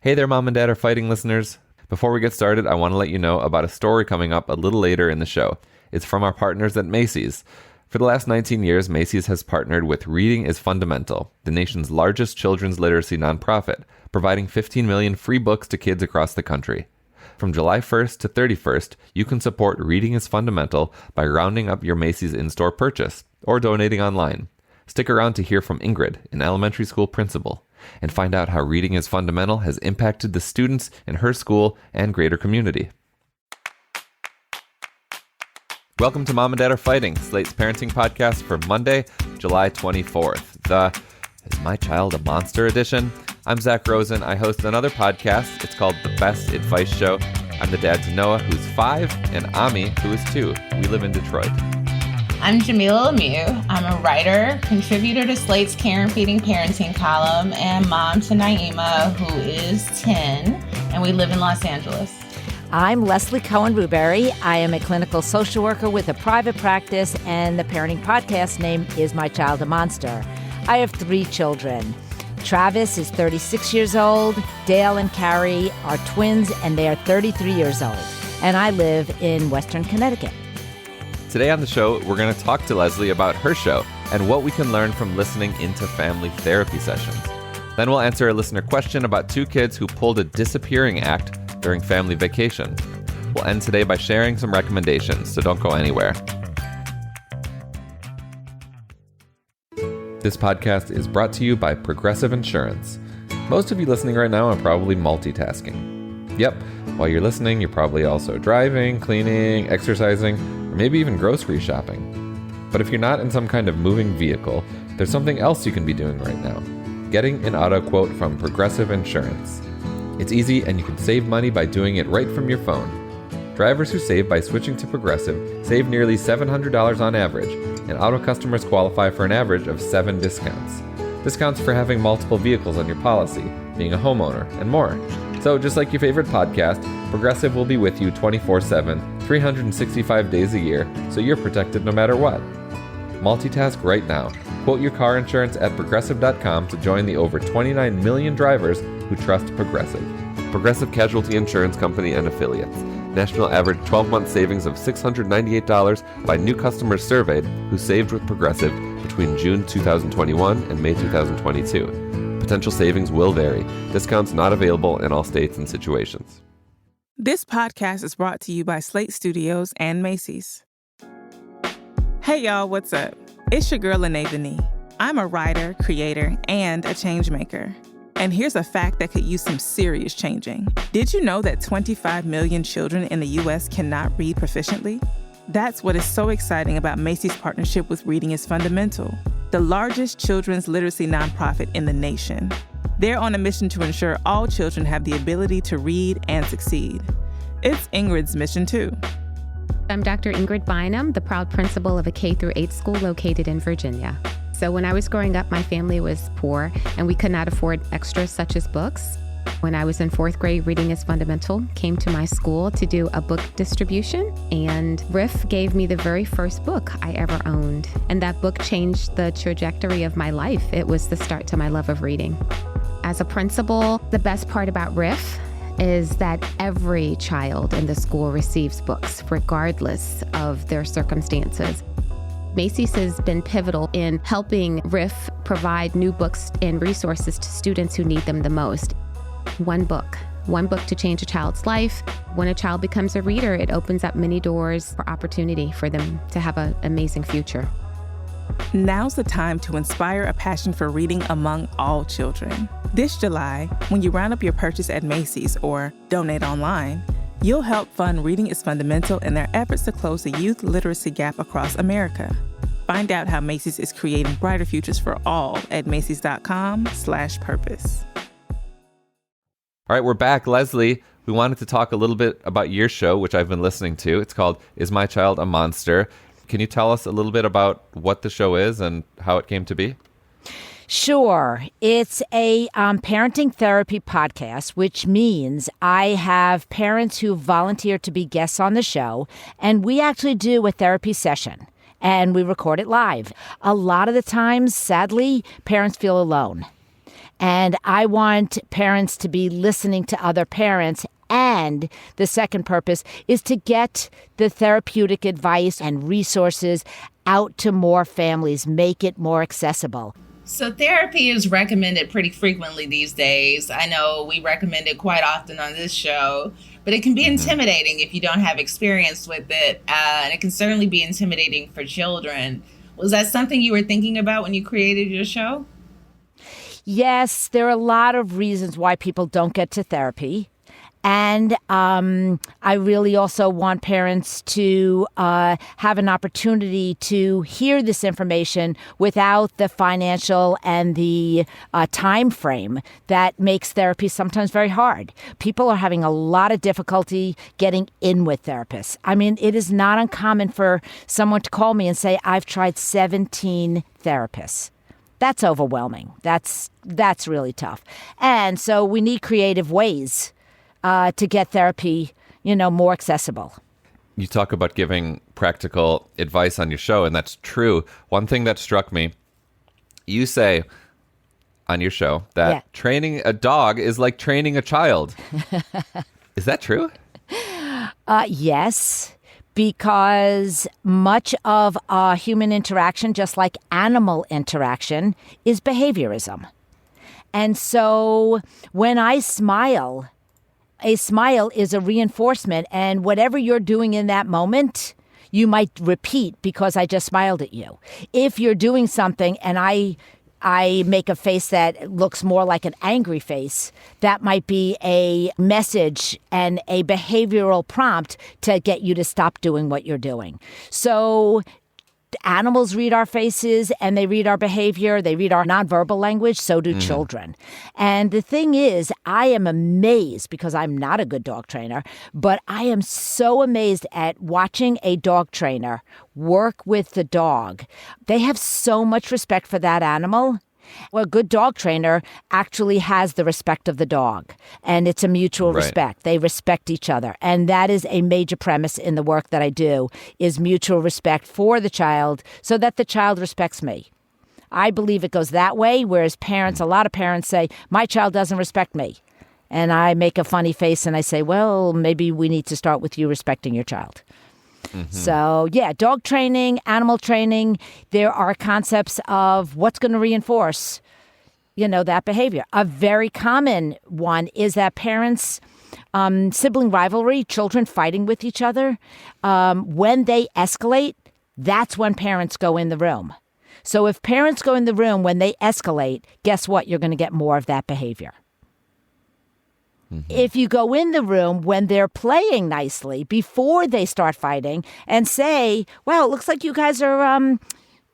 Hey there, Mom and Dad are fighting listeners. Before we get started, I want to let you know about a story coming up a little later in the show. It's from our partners at Macy's. For the last 19 years, Macy's has partnered with Reading is Fundamental, the nation's largest children's literacy nonprofit, providing 15 million free books to kids across the country. From July 1st to 31st, you can support Reading is Fundamental by rounding up your Macy's in-store purchase or donating online. Stick around to hear from Ingrid, an elementary school principal, and find out how Reading is Fundamental has impacted the students in her school and greater community. Welcome to Mom and Dad Are Fighting, Slate's parenting podcast for Monday, July 24th. The Is My Child a Monster edition? I'm Zach Rosen. I host another podcast. It's called The Best Advice Show. I'm the dad to Noah, who's 5, and Ami, who is 2. We live in Detroit. I'm Jamilah Lemieux. I'm a writer, contributor to Slate's Care and Feeding Parenting column, and mom to Naima, who is 10, and we live in Los Angeles. I'm Leslie Cohen-Rubury. I am a clinical social worker with a private practice, and the parenting podcast name Is My Child a Monster? I have 3 children. Travis is 36 years old. Dale and Currie are twins, and they are 33 years old. And I live in Western Connecticut. Today on the show, we're going to talk to Leslie about her show and what we can learn from listening into family therapy sessions. Then we'll answer a listener question about 2 kids who pulled a disappearing act during family vacation. We'll end today by sharing some recommendations, so don't go anywhere. This podcast is brought to you by Progressive Insurance. Most of you listening right now are probably multitasking. Yep, while you're listening, you're probably also driving, cleaning, exercising, or maybe even grocery shopping. But if you're not in some kind of moving vehicle, there's something else you can be doing right now. Getting an auto quote from Progressive Insurance. It's easy and you can save money by doing it right from your phone. Drivers who save by switching to Progressive save nearly $700 on average, and auto customers qualify for an average of 7 discounts. Discounts for having multiple vehicles on your policy, being a homeowner, and more. So just like your favorite podcast, Progressive will be with you 24/7, 365 days a year, so you're protected no matter what. Multitask right now. Quote your car insurance at Progressive.com to join the over 29 million drivers who trust Progressive. Progressive Casualty Insurance Company and Affiliates. National average 12-month savings of $698 by new customers surveyed who saved with Progressive between June 2021 and May 2022. Potential savings will vary. Discounts not available in all states and situations. This podcast is brought to you by Slate Studios and Macy's. Hey y'all, what's up? It's your girl, Lene Denis. I'm a writer, creator, and a change maker. And here's a fact that could use some serious changing. Did you know that 25 million children in the U.S. cannot read proficiently? That's what is so exciting about Macy's partnership with Reading is Fundamental, the largest children's literacy nonprofit in the nation. They're on a mission to ensure all children have the ability to read and succeed. It's Ingrid's mission too. I'm Dr. Ingrid Bynum, the proud principal of a K-8 school located in Virginia. So when I was growing up, my family was poor and we could not afford extras such as books. When I was in 4th grade, Reading is Fundamental came to my school to do a book distribution, and RIF gave me the very first book I ever owned. And that book changed the trajectory of my life. It was the start to my love of reading. As a principal, the best part about RIF is that every child in the school receives books, regardless of their circumstances. Macy's has been pivotal in helping RIF provide new books and resources to students who need them the most. One book to change a child's life. When a child becomes a reader, it opens up many doors for opportunity for them to have an amazing future. Now's the time to inspire a passion for reading among all children. This July, when you round up your purchase at Macy's or donate online, you'll help fund Reading is Fundamental in their efforts to close the youth literacy gap across America. Find out how Macy's is creating brighter futures for all at Macys.com/purpose. All right, we're back. Leslie, we wanted to talk a little bit about your show, which I've been listening to. It's called Is My Child a Monster? Can you tell us a little bit about what the show is and how it came to be? Sure. It's a parenting therapy podcast, which means I have parents who volunteer to be guests on the show, and we actually do a therapy session, and we record it live. A lot of the times, sadly, parents feel alone. And I want parents to be listening to other parents. And the second purpose is to get the therapeutic advice and resources out to more families, make it more accessible. So therapy is recommended pretty frequently these days. I know we recommend it quite often on this show, but it can be intimidating if you don't have experience with it. And it can certainly be intimidating for children. Was that something you were thinking about when you created your show? Yes, there are a lot of reasons why people don't get to therapy. And I really also want parents to have an opportunity to hear this information without the financial and the time frame that makes therapy sometimes very hard. People are having a lot of difficulty getting in with therapists. I mean, it is not uncommon for someone to call me and say, I've tried 17 therapists. That's overwhelming. That's really tough. And so we need creative ways to get therapy, more accessible. You talk about giving practical advice on your show, and that's true. One thing that struck me, you say on your show that training a dog is like training a child. Is that true? Yes, because much of human interaction, just like animal interaction, is behaviorism. And so when I smile, a smile is a reinforcement, and whatever you're doing in that moment, you might repeat because I just smiled at you. If you're doing something and I make a face that looks more like an angry face, that might be a message and a behavioral prompt to get you to stop doing what you're doing. So animals read our faces and they read our behavior. They read our nonverbal language. So do children. And the thing is, I am amazed because I'm not a good dog trainer, but I am so amazed at watching a dog trainer work with the dog. They have so much respect for that animal. Well, a good dog trainer actually has the respect of the dog, and it's a mutual respect. They respect each other, and that is a major premise in the work that I do, is mutual respect for the child so that the child respects me. I believe it goes that way, whereas parents, a lot of parents say, my child doesn't respect me. And I make a funny face and I say, well, maybe we need to start with you respecting your child. So, dog training, animal training, there are concepts of what's going to reinforce, that behavior. A very common one is that parents, sibling rivalry, children fighting with each other, when they escalate, that's when parents go in the room. So if parents go in the room when they escalate, guess what? You're going to get more of that behavior. If you go in the room when they're playing nicely before they start fighting and say, well, it looks like you guys are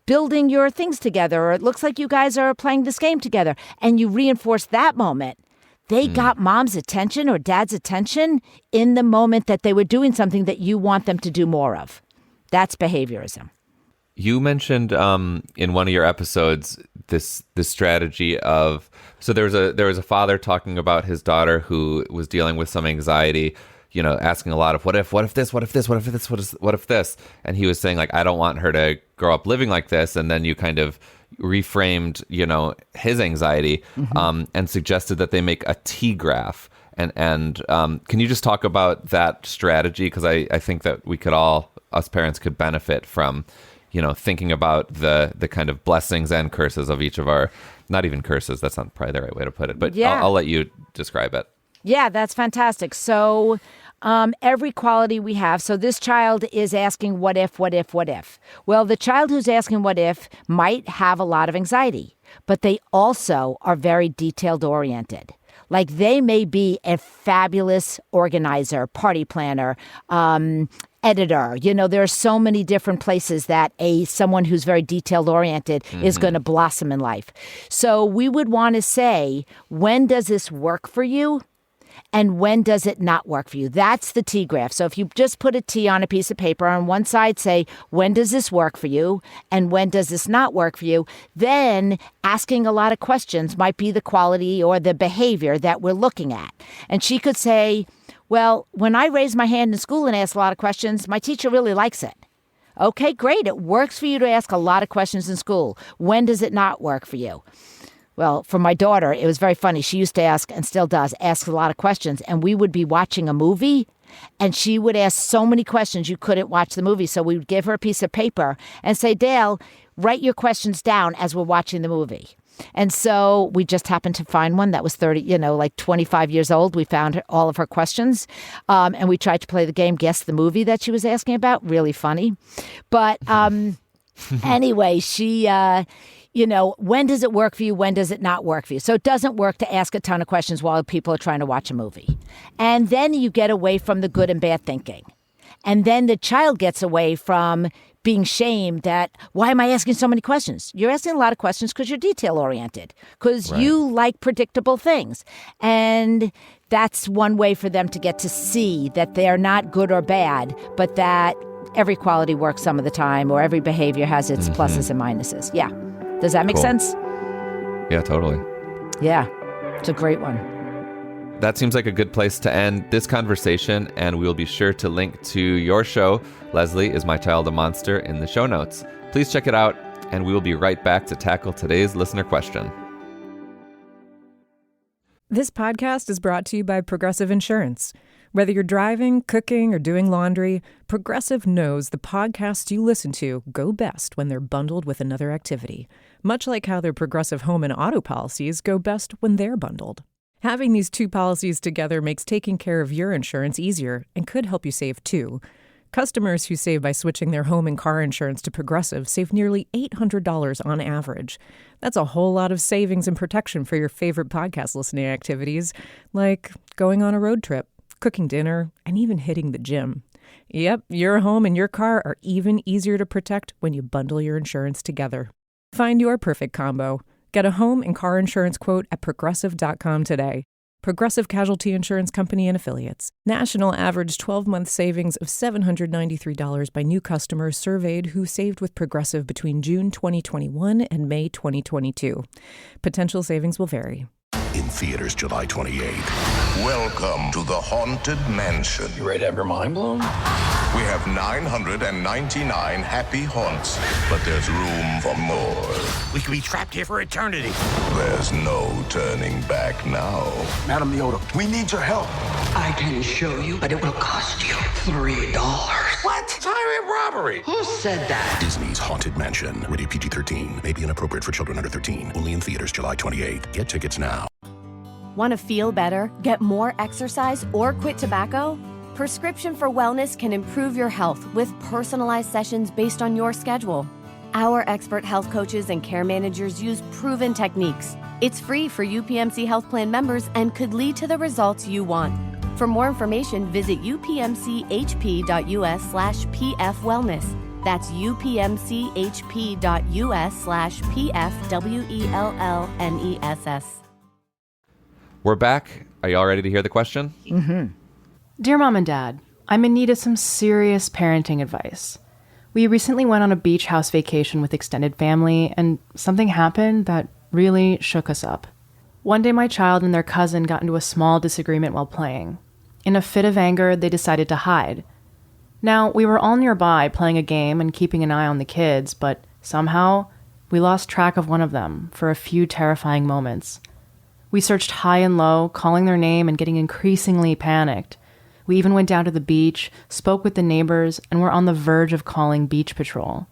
building your things together, or it looks like you guys are playing this game together, and you reinforce that moment, they got mom's attention or dad's attention in the moment that they were doing something that you want them to do more of. That's behaviorism. You mentioned in one of your episodes this strategy of, so there was a father talking about his daughter who was dealing with some anxiety, asking a lot of what if this, and he was saying, like, I don't want her to grow up living like this, and then you kind of reframed his anxiety and suggested that they make a T-graph. And can you just talk about that strategy, because I think that us parents could benefit from thinking about the kind of blessings and curses of each of our, not even curses, that's not probably the right way to put it, but I'll let you describe it. Yeah, that's fantastic. So every quality we have, so this child is asking what if? Well, the child who's asking what if might have a lot of anxiety, but they also are very detailed oriented. Like they may be a fabulous organizer, party planner, editor. There are so many different places that someone who's very detailed oriented is going to blossom in life. So we would want to say, when does this work for you? And when does it not work for you? That's the T graph. So if you just put a T on a piece of paper, on one side say, when does this work for you? And when does this not work for you? Then asking a lot of questions might be the quality or the behavior that we're looking at. And she could say, well, when I raise my hand in school and ask a lot of questions, my teacher really likes it. Okay, great. It works for you to ask a lot of questions in school. When does it not work for you? Well, for my daughter, it was very funny. She used to ask, and still does, ask a lot of questions. And we would be watching a movie, and she would ask so many questions you couldn't watch the movie. So we would give her a piece of paper and say, Dale, write your questions down as we're watching the movie. And so we just happened to find one that was 25 years old. We found all of her questions. And we tried to play the game, guess the movie that she was asking about. Really funny. But anyway, she... when does it work for you? When does it not work for you? So it doesn't work to ask a ton of questions while people are trying to watch a movie. And then you get away from the good and bad thinking. And then the child gets away from being shamed that, why am I asking so many questions? You're asking a lot of questions because you're detail-oriented, because you like predictable things. And that's one way for them to get to see that they're not good or bad, but that every quality works some of the time, or every behavior has its pluses and minuses. Yeah. Does that make sense? Yeah, totally. Yeah, it's a great one. That seems like a good place to end this conversation, and we'll be sure to link to your show, Leslie, Is My Child a Monster, in the show notes. Please check it out, and we will be right back to tackle today's listener question. This podcast is brought to you by Progressive Insurance. Whether you're driving, cooking, or doing laundry, Progressive knows the podcasts you listen to go best when they're bundled with another activity, much like how their Progressive home and auto policies go best when they're bundled. Having these two policies together makes taking care of your insurance easier and could help you save too. Customers who save by switching their home and car insurance to Progressive save nearly $800 on average. That's a whole lot of savings and protection for your favorite podcast listening activities, like going on a road trip, cooking dinner, and even hitting the gym. Yep, your home and your car are even easier to protect when you bundle your insurance together. Find your perfect combo. Get a home and car insurance quote at Progressive.com today. Progressive Casualty Insurance Company and Affiliates. National average 12-month savings of $793 by new customers surveyed who saved with Progressive between June 2021 and May 2022. Potential savings will vary. In theaters July 28th. Welcome to the Haunted Mansion. You ready to have your mind blown? We have 999 happy haunts, but there's room for more. We could be trapped here for eternity. There's no turning back now. Madam Yoda, we need your help. I can show you, but it will cost you $3. What? It's highway robbery. Who said that? Disney's Haunted Mansion. Rated PG-13. May be inappropriate for children under 13. Only in theaters July 28th. Get tickets now. Want to feel better, get more exercise, or quit tobacco? Prescription for Wellness can improve your health with personalized sessions based on your schedule. Our expert health coaches and care managers use proven techniques. It's free for UPMC Health Plan members and could lead to the results you want. For more information, visit upmchp.us/pfwellness. That's upmchp.us/pfwellness. We're back. Are y'all ready to hear the question? Mm-hmm. Dear Mom and Dad, I'm in need of some serious parenting advice. We recently went on a beach house vacation with extended family, and something happened that really shook us up. One day my child and their cousin got into a small disagreement while playing. In a fit of anger, they decided to hide. Now, we were all nearby playing a game and keeping an eye on the kids, but somehow we lost track of one of them for a few terrifying moments. We searched high and low, calling their name and getting increasingly panicked. We even went down to the beach, spoke with the neighbors, and were on the verge of calling beach patrol.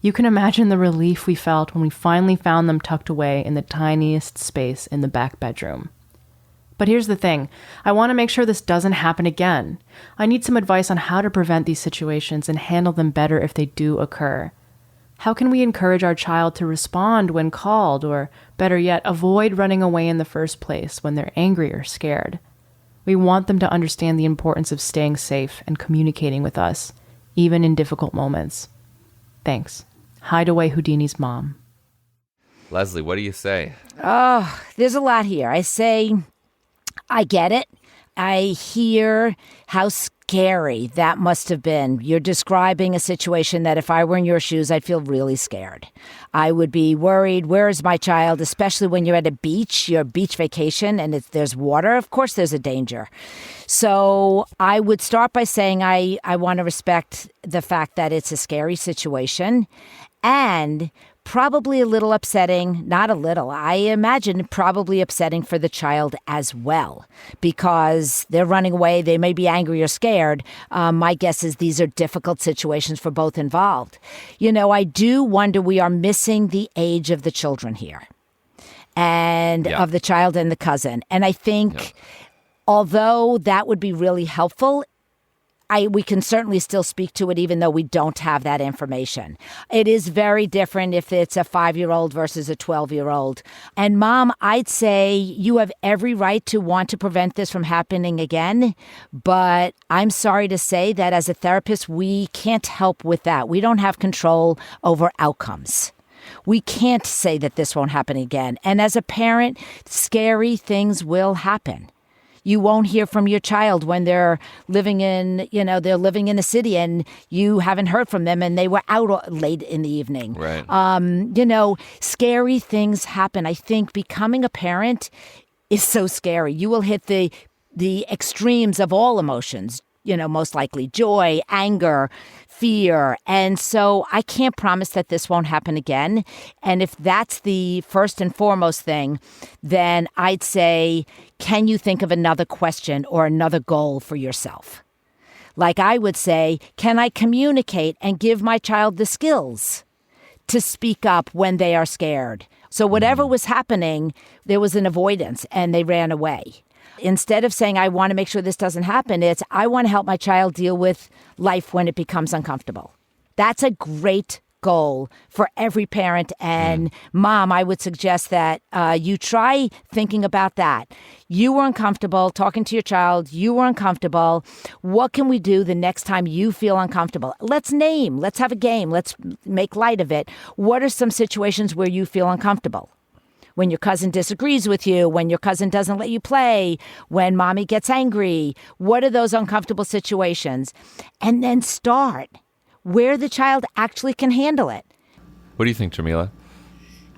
You can imagine the relief we felt when we finally found them tucked away in the tiniest space in the back bedroom. But here's the thing. I want to make sure this doesn't happen again. I need some advice on how to prevent these situations and handle them better if they do occur. How can we encourage our child to respond when called, or better yet, avoid running away in the first place when they're angry or scared? We want them to understand the importance of staying safe and communicating with us, even in difficult moments. Thanks. Hideaway Houdini's mom. Leslie, what do you say? Oh, there's a lot here. I say, I get it. I hear how scary that must have been. You're describing a situation that if I were in your shoes, I'd feel really scared. I would be worried, where is my child, especially when you're at a beach, your beach vacation, and there's water. Of course, there's a danger. So I would start by saying I want to respect the fact that it's a scary situation. And Probably a little upsetting, not a little. I imagine probably upsetting for the child as well, because they're running away. They may be angry or scared. My guess is these are difficult situations for both involved. I do wonder, we are missing the age of the children here, and of the child and the cousin. And I think although that would be really helpful, we can certainly still speak to it even though we don't have that information. It is very different if it's a 5-year-old versus a 12-year-old. And Mom, I'd say you have every right to want to prevent this from happening again. But I'm sorry to say that as a therapist, we can't help with that. We don't have control over outcomes. We can't say that this won't happen again. And as a parent, scary things will happen. You won't hear from your child when they're living in a city and you haven't heard from them and they were out late in the evening. Right. Scary things happen. I think becoming a parent is so scary. You will hit the extremes of all emotions, most likely joy, anger, fear. And so I can't promise that this won't happen again. And if that's the first and foremost thing, then I'd say, can you think of another question or another goal for yourself? Like I would say, can I communicate and give my child the skills to speak up when they are scared? So whatever was happening, there was an avoidance and they ran away. Instead of saying, I want to make sure this doesn't happen, it's, I want to help my child deal with life when it becomes uncomfortable. That's a great goal for every parent. And Mom, I would suggest that you try thinking about that. You were uncomfortable talking to your child. You were uncomfortable. What can we do the next time you feel uncomfortable? Let's have a game. Let's make light of it. What are some situations where you feel uncomfortable? When your cousin disagrees with you, when your cousin doesn't let you play, when mommy gets angry, what are those uncomfortable situations? And then start where the child actually can handle it. What do you think, Jamilah?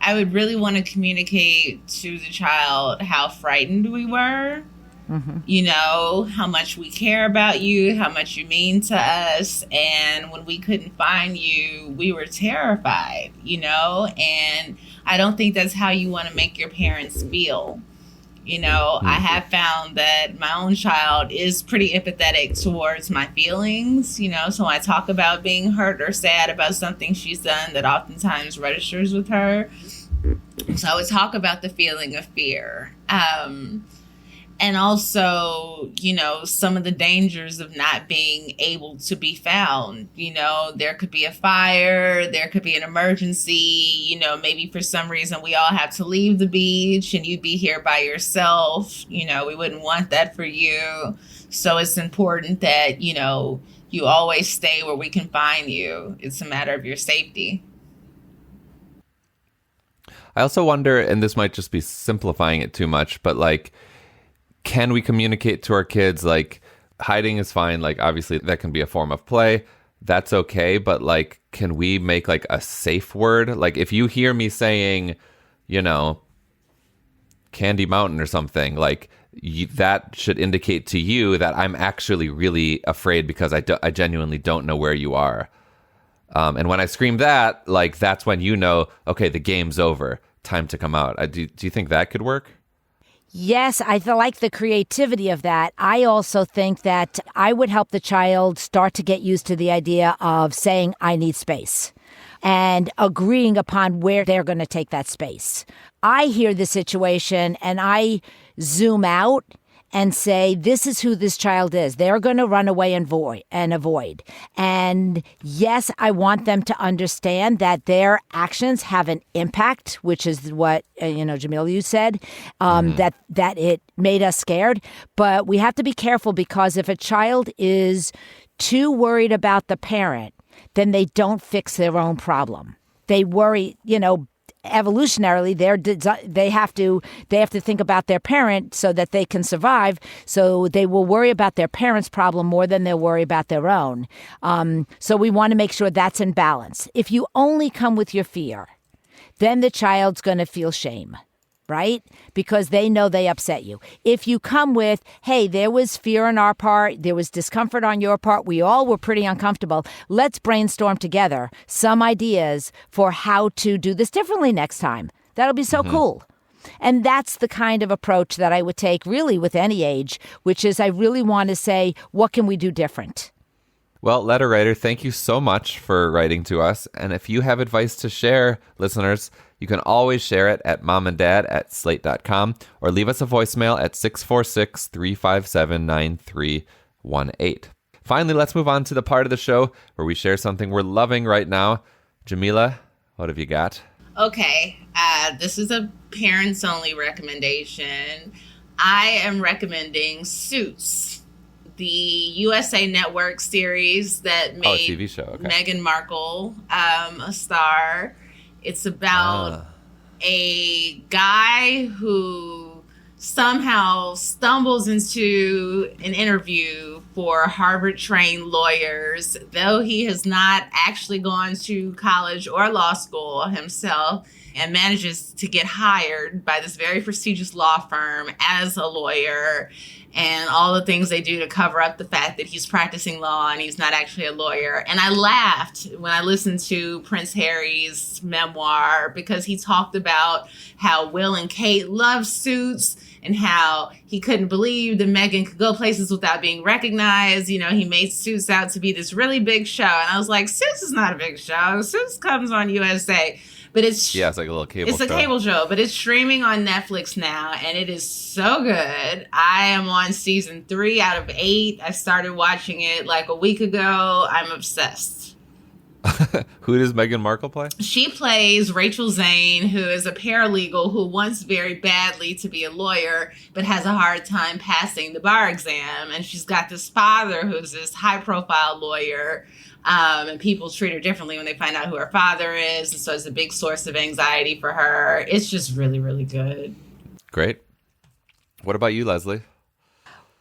I would really want to communicate to the child how frightened we were. How much we care about you, how much you mean to us. And when we couldn't find you, we were terrified, and I don't think that's how you want to make your parents feel. I have found that my own child is pretty empathetic towards my feelings, so when I talk about being hurt or sad about something she's done, that oftentimes registers with her. So I would talk about the feeling of fear. And also, some of the dangers of not being able to be found. There could be a fire, there could be an emergency, maybe for some reason we all have to leave the beach and you'd be here by yourself. We wouldn't want that for you. So it's important that, you always stay where we can find you. It's a matter of your safety. I also wonder, and this might just be simplifying it too much, but can we communicate to our kids, hiding is fine. Obviously that can be a form of play. That's okay. But can we make a safe word? If you hear me saying, Candy Mountain or something, that should indicate to you that I'm actually really afraid because I genuinely don't know where you are. And when I scream that, that's when okay, the game's over. Time to come out. Do you think that could work? Yes, I like the creativity of that. I also think that I would help the child start to get used to the idea of saying, I need space, and agreeing upon where they're going to take that space. I hear the situation and I zoom out and say, this is who this child is. They're going to run away and avoid. And yes, I want them to understand that their actions have an impact, which is what, Jamilah, you said, that it made us scared. But we have to be careful, because if a child is too worried about the parent, then they don't fix their own problem. They worry, evolutionarily, they have to think about their parent so that they can survive. So they will worry about their parent's problem more than they'll worry about their own. So we want to make sure that's in balance. If you only come with your fear, then the child's going to feel shame. right? Because they know they upset you. If you come with, hey, there was fear on our part, there was discomfort on your part, we all were pretty uncomfortable, let's brainstorm together some ideas for how to do this differently next time. That'll be so cool. And that's the kind of approach that I would take really with any age, which is I really want to say, what can we do different? Well, letter writer, thank you so much for writing to us. And if you have advice to share, listeners, you can always share it at momanddad@slate.com or leave us a voicemail at 646-357-9318. Finally, let's move on to the part of the show where we share something we're loving right now. Jamilah, what have you got? Okay, this is a parents-only recommendation. I am recommending Suits, the USA Network series that made TV show. Okay. Meghan Markle a star. It's about a guy who somehow stumbles into an interview for Harvard-trained lawyers, though he has not actually gone to college or law school himself, and manages to get hired by this very prestigious law firm as a lawyer, and all the things they do to cover up the fact that he's practicing law and he's not actually a lawyer. And I laughed when I listened to Prince Harry's memoir, because he talked about how Will and Kate love Suits and how he couldn't believe that Meghan could go places without being recognized. You know, he made Suits out to be this really big show. And I was like, Suits is not a big show. Suits comes on USA. But it's like a little cable show. It's a cable show, but it's streaming on Netflix now, and it is so good. I am on season 3 out of 8. I started watching it like a week ago. I'm obsessed. Who does Meghan Markle play? She plays Rachel Zane, who is a paralegal who wants very badly to be a lawyer, but has a hard time passing the bar exam. And she's got this father who's this high-profile lawyer. And people treat her differently when they find out who her father is. And so it's a big source of anxiety for her. It's just really, really good. Great. What about you, Leslie?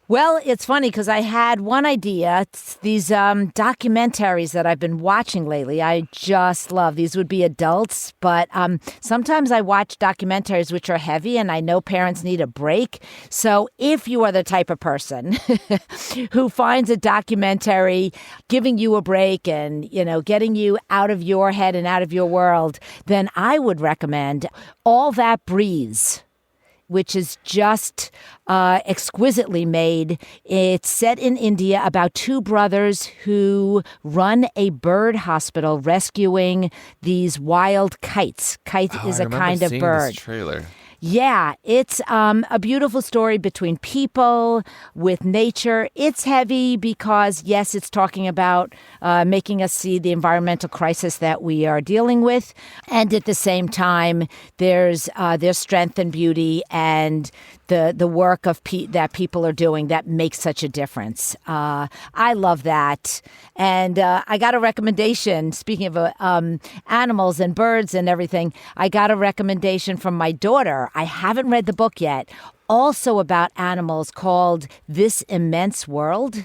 Well, it's funny because I had one idea. It's these documentaries that I've been watching lately. I just love. These would be adults, but sometimes I watch documentaries which are heavy, and I know parents need a break. So if you are the type of person who finds a documentary giving you a break and, you know, getting you out of your head and out of your world, then I would recommend All That Breeze, which is just exquisitely made. It's set in India about 2 brothers who run a bird hospital rescuing these wild kites. Kite is a kind of bird. This trailer. Yeah, it's a beautiful story between people with nature. It's heavy because, yes, it's talking about making us see the environmental crisis that we are dealing with. And at the same time, there's strength and beauty and the work of that people are doing that makes such a difference. I love that. And I got a recommendation, speaking of animals and birds and everything, I got a recommendation from my daughter. I haven't read the book yet, also about animals, called This Immense World.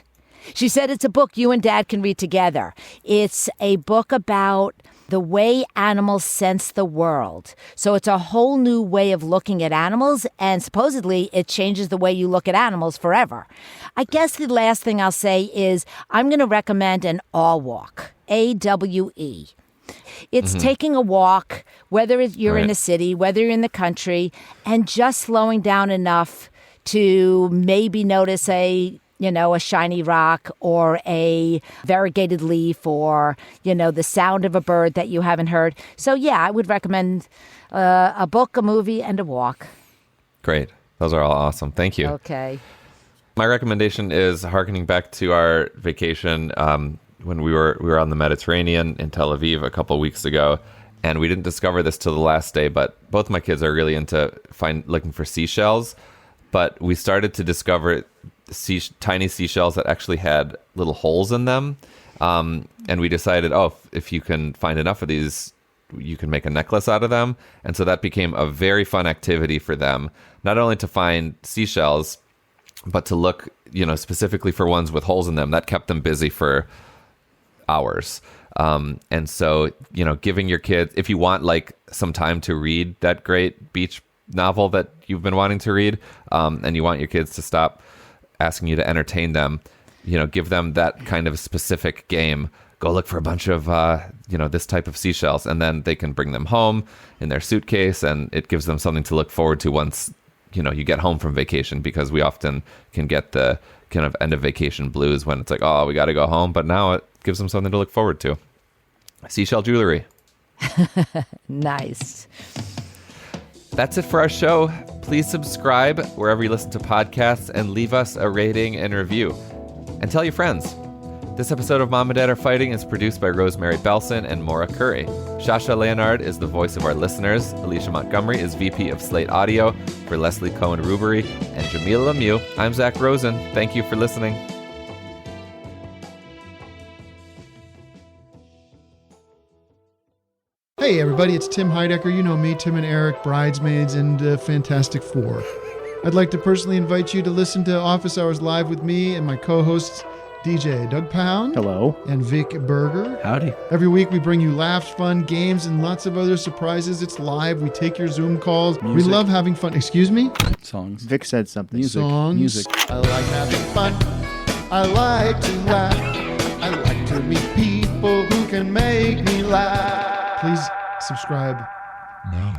She said it's a book you and Dad can read together. It's a book about the way animals sense the world. So it's a whole new way of looking at animals, and supposedly it changes the way you look at animals forever. I guess the last thing I'll say is I'm going to recommend an awe walk, AWE. It's taking a walk, whether you're in a city, whether you're in the country, and just slowing down enough to maybe notice a shiny rock or a variegated leaf or, the sound of a bird that you haven't heard. So, yeah, I would recommend a book, a movie, and a walk. Great. Those are all awesome. Thank you. Okay. My recommendation is harkening back to our vacation when we were on the Mediterranean in Tel Aviv a couple weeks ago. And we didn't discover this till the last day, but both my kids are really into looking for seashells. But we started to discover tiny seashells that actually had little holes in them. And we decided, if you can find enough of these, you can make a necklace out of them. And so that became a very fun activity for them, not only to find seashells, but to look, specifically for ones with holes in them. That kept them busy for hours. And so, giving your kids, if you want like some time to read that great beach novel that you've been wanting to read, and you want your kids to stop asking you to entertain them, give them that kind of specific game. Go look for a bunch of, this type of seashells, and then they can bring them home in their suitcase, and it gives them something to look forward to once, you get home from vacation, because we often can get the kind of end of vacation blues when it's like, oh, we got to go home. But now it gives them something to look forward to. Seashell jewelry. Nice. That's it for our show. Please subscribe wherever you listen to podcasts and leave us a rating and review. And tell your friends. This episode of Mom and Dad Are Fighting is produced by Rosemary Belson and Maura Currie. Shasha Leonard is the voice of our listeners. Alicia Montgomery is VP of Slate Audio. For Leslie Cohen-Rubury and Jamilah Lemieux, I'm Zach Rosen. Thank you for listening. Hey everybody, it's Tim Heidecker. You know me, Tim and Eric, Bridesmaids, and Fantastic Four. I'd like to personally invite you to listen to Office Hours Live with me and my co-hosts, DJ Doug Pound. Hello. And Vic Berger. Howdy. Every week we bring you laughs, fun, games, and lots of other surprises. It's live. We take your Zoom calls. Music. We love having fun. Excuse me? Songs. Vic said something. Music. Songs. Music. I like having fun. I like to laugh. I like to meet people who can make me laugh. Please subscribe. No.